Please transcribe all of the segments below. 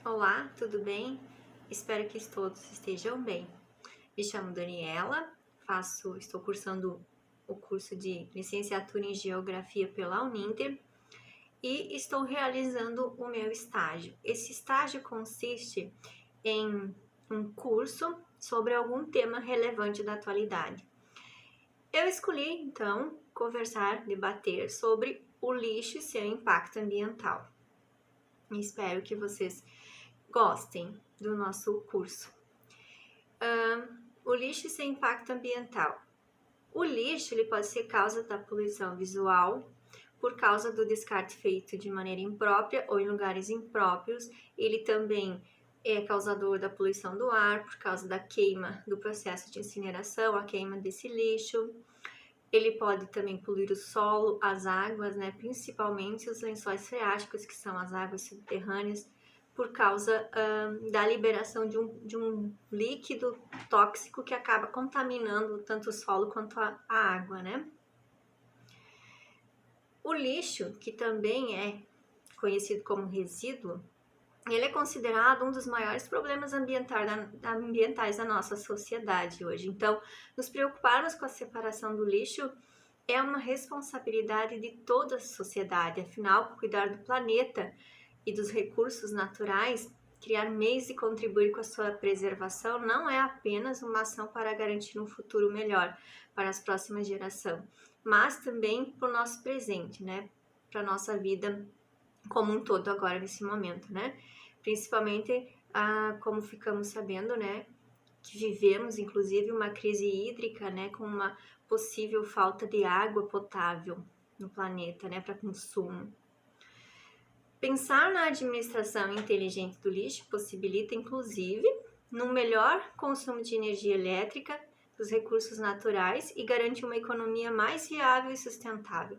Olá, tudo bem? Espero que todos estejam bem. Me chamo Daniela, estou cursando o curso de licenciatura em Geografia pela Uninter e estou realizando o meu estágio. Esse estágio consiste em um curso sobre algum tema relevante da atualidade. Eu escolhi, então, debater sobre o lixo e seu impacto ambiental. Espero que vocês gostem do nosso curso. O lixo e seu impacto ambiental. O lixo ele pode ser causa da poluição visual, por causa do descarte feito de maneira imprópria ou em lugares impróprios. Ele também é causador da poluição do ar, por causa da queima do processo de incineração, a queima desse lixo. Ele pode também poluir o solo, as águas, né, principalmente os lençóis freáticos, que são as águas subterrâneas, por causa da liberação de um líquido tóxico que acaba contaminando tanto o solo quanto a água, né? O lixo, que também é conhecido como resíduo, ele é considerado um dos maiores problemas ambientais da nossa sociedade hoje. Então, nos preocuparmos com a separação do lixo é uma responsabilidade de toda a sociedade. Afinal, cuidar do planeta e dos recursos naturais, criar meios de contribuir com a sua preservação não é apenas uma ação para garantir um futuro melhor para as próximas gerações, mas também para o nosso presente, né? Para a nossa vida como um todo agora nesse momento, né? Principalmente, como ficamos sabendo, né? Que vivemos, inclusive, uma crise hídrica, né? Com uma possível falta de água potável no planeta, né? Para consumo. Pensar na administração inteligente do lixo possibilita, inclusive, num melhor consumo de energia elétrica, dos recursos naturais e garante uma economia mais viável e sustentável.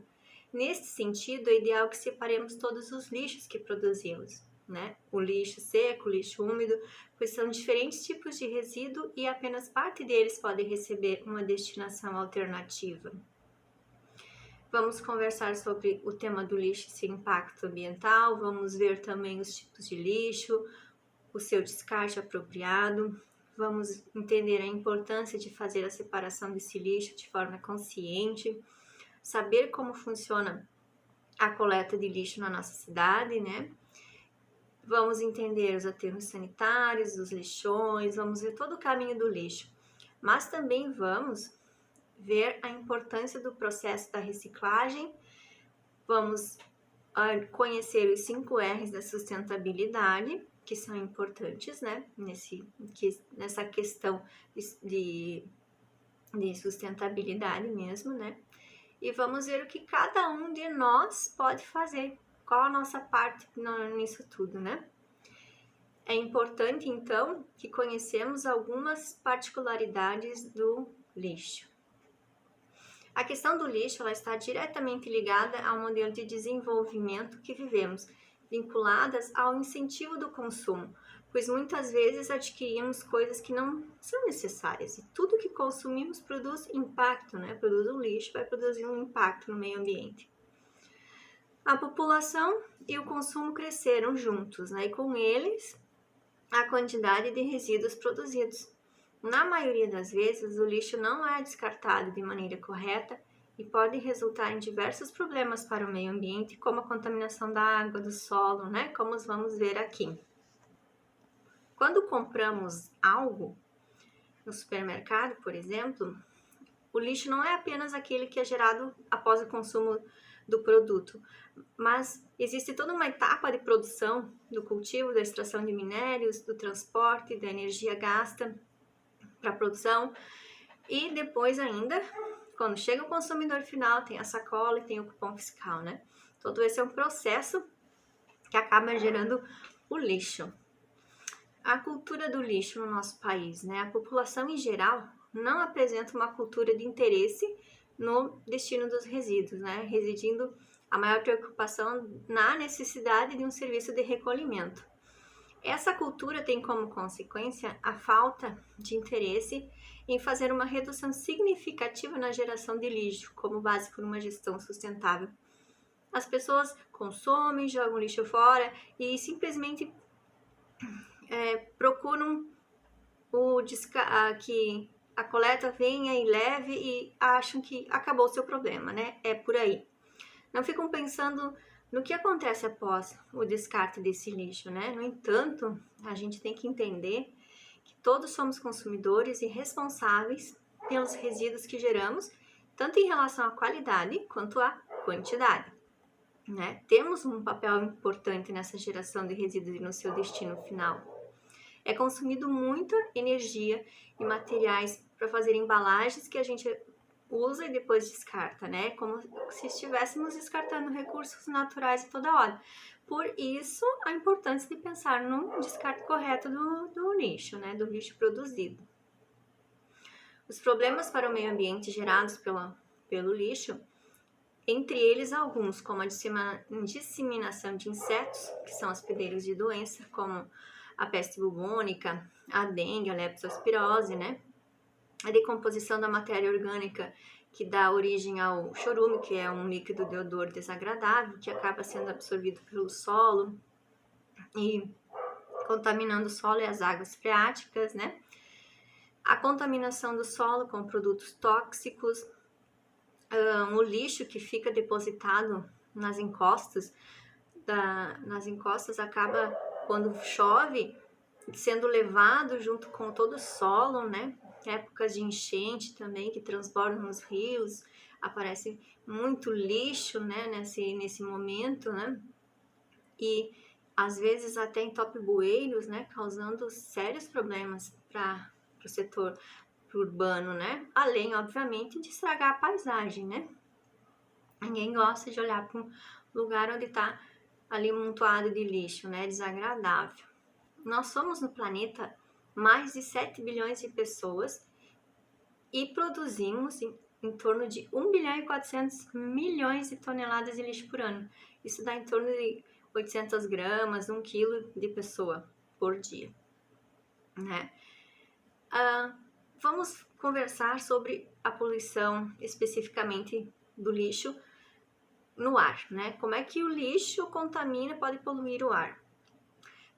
Neste sentido, é ideal que separemos todos os lixos que produzimos, né? O lixo seco, o lixo úmido, pois são diferentes tipos de resíduo e apenas parte deles pode receber uma destinação alternativa. Vamos conversar sobre o tema do lixo e seu impacto ambiental, vamos ver também os tipos de lixo, o seu descarte apropriado, vamos entender a importância de fazer a separação desse lixo de forma consciente, saber como funciona a coleta de lixo na nossa cidade, né? Vamos entender os aterros sanitários, os lixões, vamos ver todo o caminho do lixo, mas também vamos ver a importância do processo da reciclagem, vamos conhecer os 5 R's da sustentabilidade, que são importantes, né, nessa questão de sustentabilidade mesmo, né, e vamos ver o que cada um de nós pode fazer, qual a nossa parte nisso tudo, né. É importante, então, que conhecemos algumas particularidades do lixo. A questão do lixo ela está diretamente ligada ao modelo de desenvolvimento que vivemos, vinculadas ao incentivo do consumo, pois muitas vezes adquirimos coisas que não são necessárias e tudo que consumimos produz impacto, né? Produz um lixo, vai produzir um impacto no meio ambiente. A população e o consumo cresceram juntos, né? E com eles a quantidade de resíduos produzidos. Na maioria das vezes, o lixo não é descartado de maneira correta e pode resultar em diversos problemas para o meio ambiente, como a contaminação da água, do solo, né? Como vamos ver aqui. Quando compramos algo no supermercado, por exemplo, o lixo não é apenas aquele que é gerado após o consumo do produto, mas existe toda uma etapa de produção, do cultivo, da extração de minérios, do transporte, da energia gasta para a produção e depois ainda, quando chega o consumidor final, tem a sacola e tem o cupom fiscal, né? Todo esse é um processo que acaba gerando o lixo. A cultura do lixo no nosso país, né? A população em geral não apresenta uma cultura de interesse no destino dos resíduos, né? Residindo a maior preocupação na necessidade de um serviço de recolhimento. Essa cultura tem como consequência a falta de interesse em fazer uma redução significativa na geração de lixo, como base por uma gestão sustentável. As pessoas consomem, jogam lixo fora e simplesmente procuram que a coleta venha e leve e acham que acabou o seu problema, né? É por aí. Não ficam pensando no que acontece após o descarte desse lixo, né? No entanto, a gente tem que entender que todos somos consumidores e responsáveis pelos resíduos que geramos, tanto em relação à qualidade quanto à quantidade, né? Temos um papel importante nessa geração de resíduos e no seu destino final. É consumido muita energia e materiais para fazer embalagens que a gente usa e depois descarta, né? Como se estivéssemos descartando recursos naturais a toda hora. Por isso, a importância de pensar no descarte correto do lixo, né? Do lixo produzido. Os problemas para o meio ambiente gerados pelo lixo, entre eles alguns, como a disseminação de insetos, que são hospedeiros de doença, como a peste bubônica, a dengue, a leptospirose, né? A decomposição da matéria orgânica que dá origem ao chorume, que é um líquido de odor desagradável, que acaba sendo absorvido pelo solo e contaminando o solo e as águas freáticas, né? A contaminação do solo com produtos tóxicos, o lixo que fica depositado nas encostas, acaba, quando chove, sendo levado junto com todo o solo, né? Épocas de enchente também, que transbordam nos rios, aparece muito lixo, né, nesse momento, né? E às vezes até entope bueiros, né, causando sérios problemas para o setor urbano, né? Além, obviamente, de estragar a paisagem, né? Ninguém gosta de olhar para um lugar onde está ali amontoado de lixo, né? Desagradável. Nós somos no planeta mais de 7 bilhões de pessoas e produzimos em torno de 1 bilhão e 400 milhões de toneladas de lixo por ano. Isso dá em torno de 800 gramas, 1 quilo de pessoa por dia, né? Vamos conversar sobre a poluição, especificamente do lixo no ar, né? Como é que o lixo contamina, pode poluir o ar?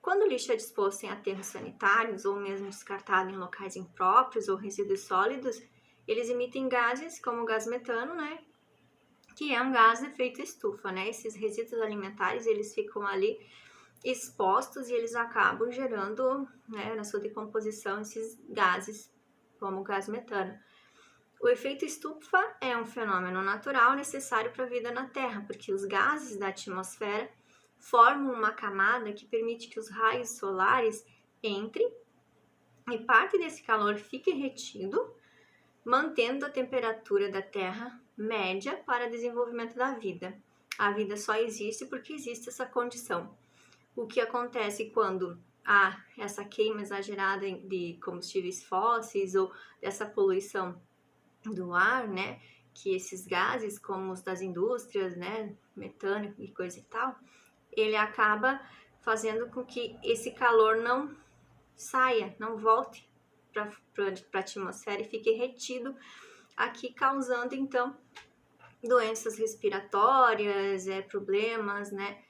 Quando o lixo é disposto em aterros sanitários ou mesmo descartado em locais impróprios ou resíduos sólidos, eles emitem gases como o gás metano, né? Que é um gás de efeito estufa, né? Esses resíduos alimentares, eles ficam ali expostos e eles acabam gerando, né, na sua decomposição, esses gases, como o gás metano. O efeito estufa é um fenômeno natural necessário para a vida na Terra, porque os gases da atmosfera formam uma camada que permite que os raios solares entrem e parte desse calor fique retido, mantendo a temperatura da Terra média para o desenvolvimento da vida. A vida só existe porque existe essa condição. O que acontece quando há essa queima exagerada de combustíveis fósseis ou dessa poluição do ar, né? Que esses gases, como os das indústrias, né? Metano e coisa e tal, ele acaba fazendo com que esse calor não saia, não volte para a atmosfera e fique retido aqui, causando então doenças respiratórias, problemas, né,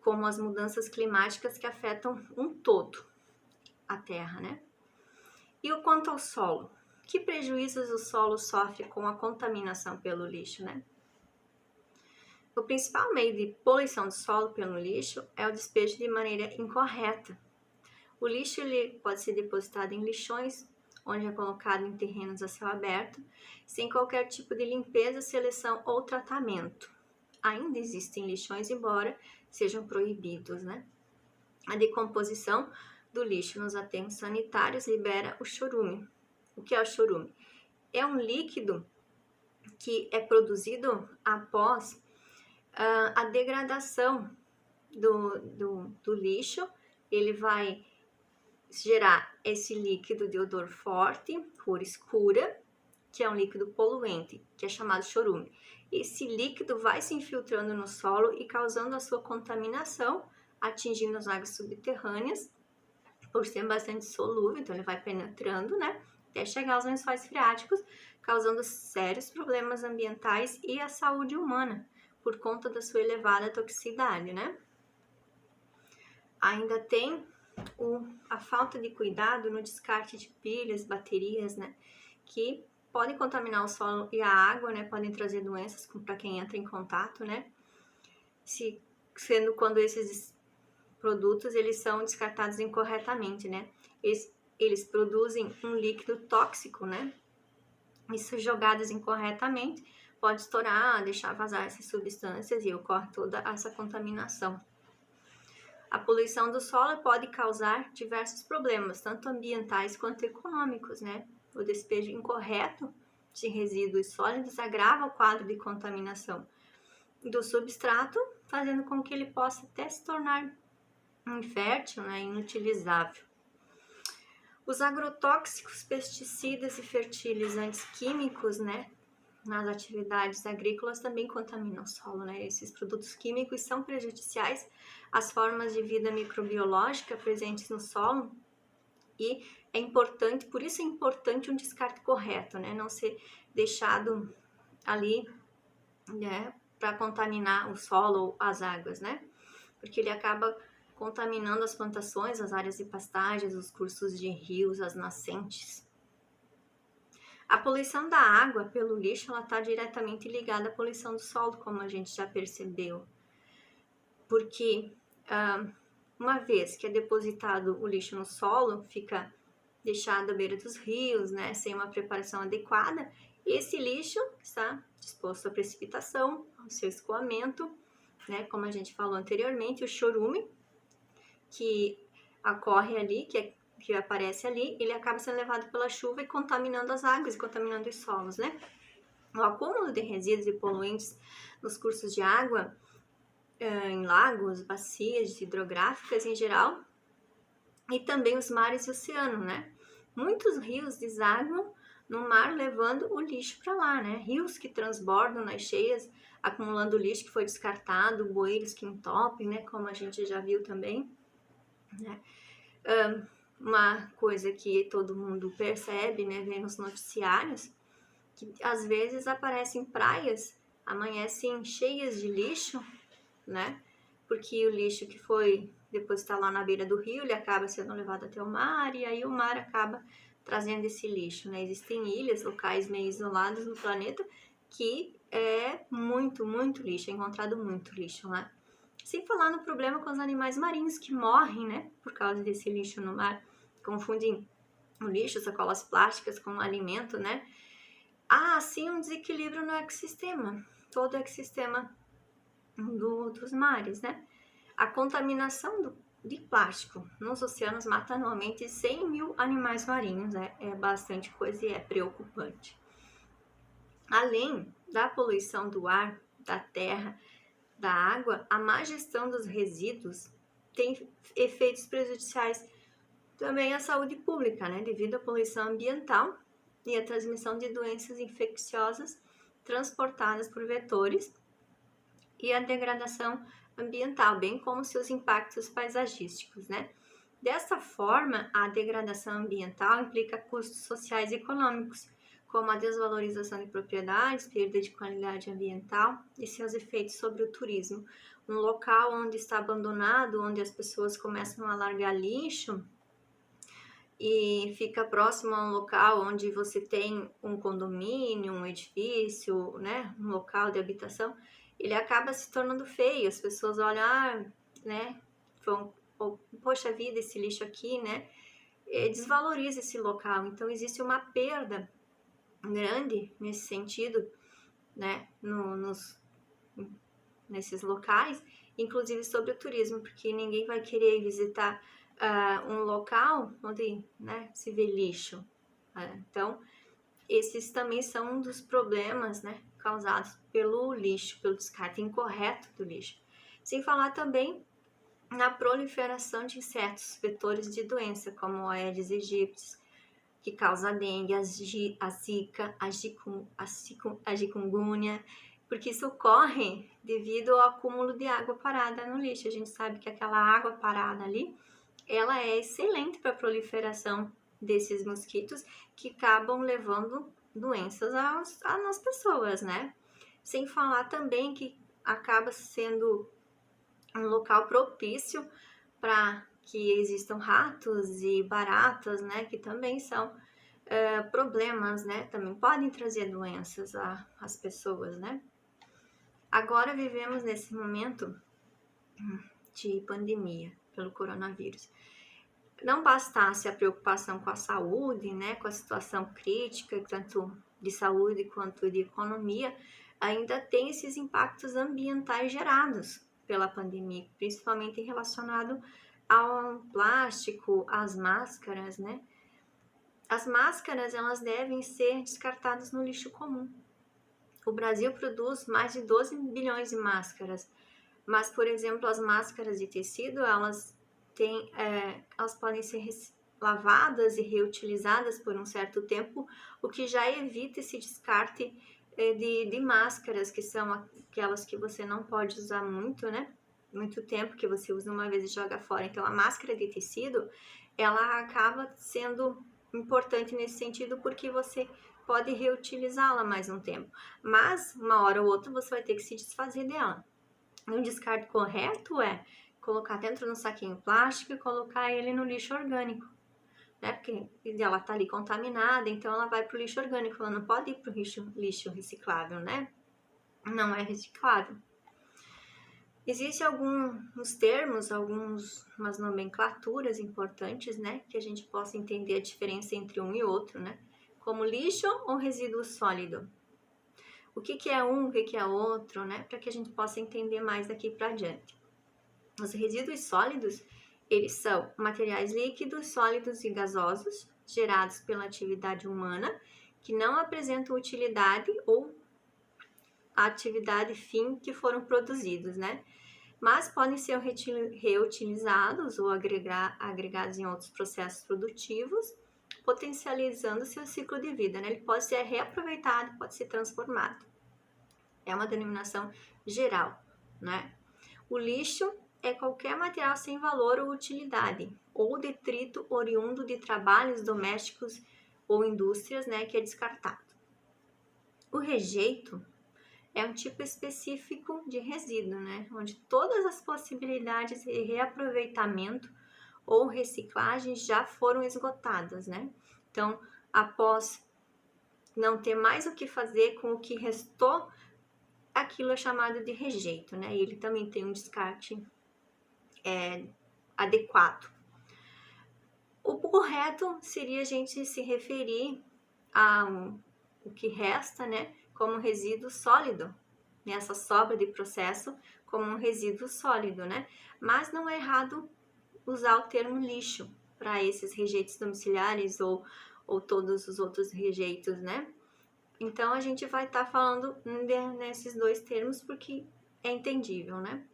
como as mudanças climáticas que afetam um todo a Terra, né? E o quanto ao solo? Que prejuízos o solo sofre com a contaminação pelo lixo, né? O principal meio de poluição do solo pelo lixo é o despejo de maneira incorreta. O lixo ele pode ser depositado em lixões, onde é colocado em terrenos a céu aberto, sem qualquer tipo de limpeza, seleção ou tratamento. Ainda existem lixões, embora sejam proibidos, né? A decomposição do lixo nos aterros sanitários libera o chorume. O que é o chorume? É um líquido que é produzido após a degradação do lixo. Ele vai gerar esse líquido de odor forte, cor escura, que é um líquido poluente, que é chamado chorume. Esse líquido vai se infiltrando no solo e causando a sua contaminação, atingindo as águas subterrâneas, por ser bastante solúvel, então ele vai penetrando, né, até chegar aos lençóis freáticos, causando sérios problemas ambientais e à saúde humana, por conta da sua elevada toxicidade, né? Ainda tem a falta de cuidado no descarte de pilhas, baterias, né, que podem contaminar o solo e a água, né, podem trazer doenças para quem entra em contato, né, sendo quando esses produtos eles são descartados incorretamente, né, eles produzem um líquido tóxico, né, isso jogados incorretamente pode estourar, deixar vazar essas substâncias e ocorre toda essa contaminação. A poluição do solo pode causar diversos problemas, tanto ambientais quanto econômicos, né? O despejo incorreto de resíduos sólidos agrava o quadro de contaminação do substrato, fazendo com que ele possa até se tornar infértil, né? Inutilizável. Os agrotóxicos, pesticidas e fertilizantes químicos, né? Nas atividades agrícolas também contaminam o solo, né? Esses produtos químicos são prejudiciais às formas de vida microbiológica presentes no solo e é importante, por isso é importante um descarte correto, né? Não ser deixado ali, né, para contaminar o solo ou as águas, né? Porque ele acaba contaminando as plantações, as áreas de pastagens, os cursos de rios, as nascentes. A poluição da água pelo lixo está diretamente ligada à poluição do solo, como a gente já percebeu. Porque uma vez que é depositado o lixo no solo, fica deixado à beira dos rios, né, sem uma preparação adequada, esse lixo está disposto à precipitação, ao seu escoamento, né, como a gente falou anteriormente, o chorume que ocorre ali, que aparece ali, ele acaba sendo levado pela chuva e contaminando as águas e contaminando os solos, né? O acúmulo de resíduos e poluentes nos cursos de água, em lagos, bacias hidrográficas em geral, e também os mares e oceano, né? Muitos rios desaguam no mar levando o lixo para lá, né? Rios que transbordam nas cheias, acumulando lixo que foi descartado, bueiros que entopem, né? Como a gente já viu também, né? Uma coisa que todo mundo percebe, né, vendo nos noticiários, que às vezes aparecem praias, amanhecem cheias de lixo, né, porque o lixo que foi depositado lá na beira do rio, ele acaba sendo levado até o mar, e aí o mar acaba trazendo esse lixo, né. Existem ilhas, locais meio isolados no planeta, que é muito lixo, é encontrado muito lixo lá. Sem falar no problema com os animais marinhos que morrem, né, por causa desse lixo no mar. Confundem o lixo, sacolas plásticas com alimento, né? Há, assim, um desequilíbrio no ecossistema, todo o ecossistema dos mares, né? A contaminação de plástico nos oceanos mata anualmente 100 mil animais marinhos, é bastante coisa e é preocupante. Além da poluição do ar, da terra, da água, a má gestão dos resíduos tem efeitos prejudiciais também à saúde pública, né, devido à poluição ambiental e à transmissão de doenças infecciosas transportadas por vetores e a degradação ambiental, bem como seus impactos paisagísticos, né. Dessa forma, a degradação ambiental implica custos sociais e econômicos, como a desvalorização de propriedades, perda de qualidade ambiental e seus efeitos sobre o turismo. Um local onde está abandonado, onde as pessoas começam a largar lixo e fica próximo a um local onde você tem um condomínio, um edifício, né, um local de habitação, ele acaba se tornando feio. As pessoas olham, né, vão, poxa vida, esse lixo aqui, né, desvaloriza esse local. Então, existe uma perda grande nesse sentido, né, nesses locais, inclusive sobre o turismo, porque ninguém vai querer visitar um local onde, né, se vê lixo. Então, esses também são um dos problemas, né, causados pelo lixo, pelo descarte incorreto do lixo. Sem falar também na proliferação de insetos vetores de doença, como o Aedes aegypti, que causa a dengue, a zika, a chikungunya, porque isso ocorre devido ao acúmulo de água parada no lixo. A gente sabe que aquela água parada ali, ela é excelente para a proliferação desses mosquitos que acabam levando doenças às pessoas, né? Sem falar também que acaba sendo um local propício para que existam ratos e baratas, né, que também são problemas, né, também podem trazer doenças às pessoas, né. Agora vivemos nesse momento de pandemia pelo coronavírus. Não bastasse a preocupação com a saúde, né, com a situação crítica, tanto de saúde quanto de economia, ainda tem esses impactos ambientais gerados pela pandemia, principalmente relacionado ao plástico, às máscaras, né? As máscaras, elas devem ser descartadas no lixo comum. O Brasil produz mais de 12 bilhões de máscaras, mas, por exemplo, as máscaras de tecido, elas podem ser lavadas e reutilizadas por um certo tempo, o que já evita esse descarte de máscaras, que são aquelas que você não pode usar muito, né? Muito tempo, que você usa uma vez e joga fora. Então, a máscara de tecido, ela acaba sendo importante nesse sentido, porque você pode reutilizá-la mais um tempo. Mas, uma hora ou outra, você vai ter que se desfazer dela. Um descarte correto é colocar dentro de um saquinho plástico e colocar ele no lixo orgânico, né? Porque ela tá ali contaminada, então ela vai pro lixo orgânico, ela não pode ir pro lixo reciclável, né? Não é reciclável. Existem alguns termos, umas nomenclaturas importantes, né? Que a gente possa entender a diferença entre um e outro, né? Como lixo ou resíduo sólido. O que é um, o que é outro, né? Para que a gente possa entender mais daqui para adiante. Os resíduos sólidos, eles são materiais líquidos, sólidos e gasosos gerados pela atividade humana que não apresentam utilidade ou atividade fim que foram produzidos, né? Mas podem ser reutilizados ou agregados em outros processos produtivos, potencializando seu ciclo de vida, né? Ele pode ser reaproveitado, pode ser transformado. É uma denominação geral, né? O lixo é qualquer material sem valor ou utilidade, ou detrito oriundo de trabalhos domésticos ou indústrias, né, que é descartado. O rejeito é um tipo específico de resíduo, né, onde todas as possibilidades de reaproveitamento ou reciclagem já foram esgotadas, né? Então, após não ter mais o que fazer com o que restou, aquilo é chamado de rejeito, né? E ele também tem um descarte adequado. O correto seria a gente se referir ao que resta, né, como resíduo sólido, nessa sobra de processo como um resíduo sólido, né? Mas não é errado usar o termo lixo para esses rejeitos domiciliares ou todos os outros rejeitos, né? Então, a gente vai estar falando nesses dois termos porque é entendível, né?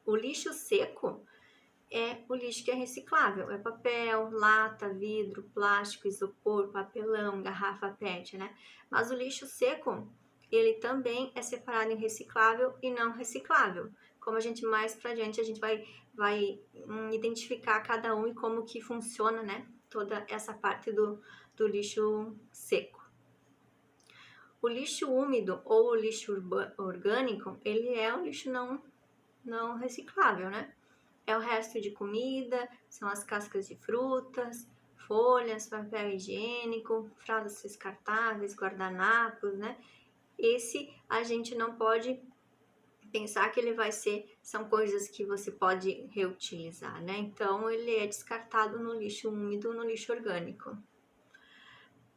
O lixo seco é o lixo que é reciclável, é papel, lata, vidro, plástico, isopor, papelão, garrafa PET, né? Mas o lixo seco, ele também é separado em reciclável e não reciclável. Como a gente mais pra diante, a gente vai identificar cada um e como que funciona, né? Toda essa parte do lixo seco. O lixo úmido ou o lixo orgânico, ele é um lixo não reciclável, né? É o resto de comida, são as cascas de frutas, folhas, papel higiênico, fraldas descartáveis, guardanapos, né? Esse a gente não pode pensar que ele são coisas que você pode reutilizar, né? Então, ele é descartado no lixo úmido, no lixo orgânico.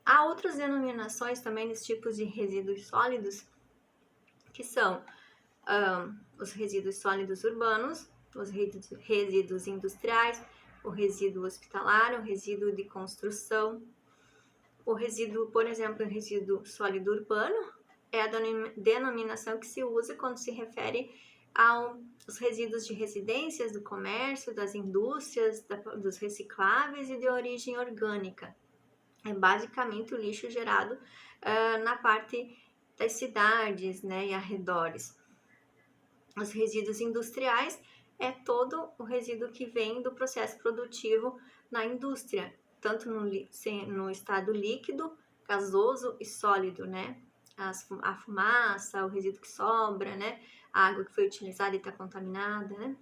Há outras denominações também dos tipos de resíduos sólidos, que são os resíduos sólidos urbanos, os resíduos industriais, o resíduo hospitalar, o resíduo de construção. O resíduo, por exemplo, o resíduo sólido urbano é a denominação que se usa quando se refere aos resíduos de residências, do comércio, das indústrias, dos recicláveis e de origem orgânica. É basicamente o lixo gerado na parte das cidades, né, e arredores. Os resíduos industriais é todo o resíduo que vem do processo produtivo na indústria, tanto no estado líquido, gasoso e sólido, né? A fumaça, o resíduo que sobra, né? A água que foi utilizada e está contaminada, né?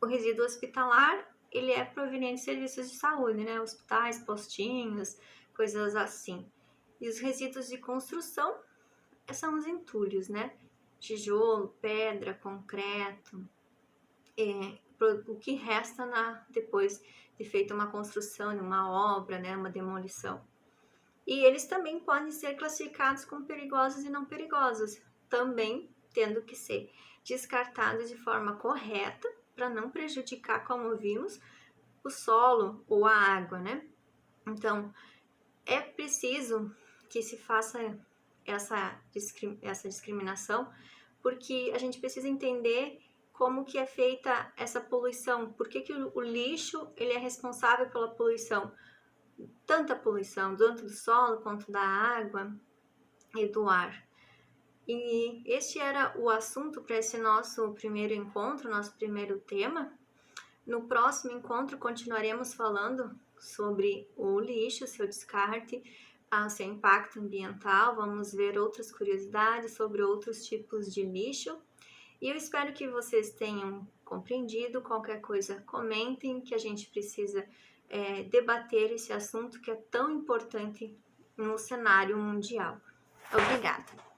O resíduo hospitalar, ele é proveniente de serviços de saúde, né? Hospitais, postinhos, coisas assim. E os resíduos de construção são os entulhos, né? Tijolo, pedra, concreto, o que resta depois de feita uma construção, uma obra, né? Uma demolição. E eles também podem ser classificados como perigosos e não perigosos, também tendo que ser descartados de forma correta para não prejudicar, como vimos, o solo ou a água, né? Então, é preciso que se faça essa discriminação, porque a gente precisa entender como que é feita essa poluição, por que o lixo ele é responsável pela poluição, tanta poluição, tanto do solo quanto da água e do ar. E este era o assunto para esse nosso primeiro encontro, nosso primeiro tema. No próximo encontro continuaremos falando sobre o lixo, seu descarte, seu impacto ambiental. Vamos ver outras curiosidades sobre outros tipos de lixo. E eu espero que vocês tenham compreendido. Qualquer coisa, comentem, que a gente precisa debater esse assunto que é tão importante no cenário mundial. Obrigada!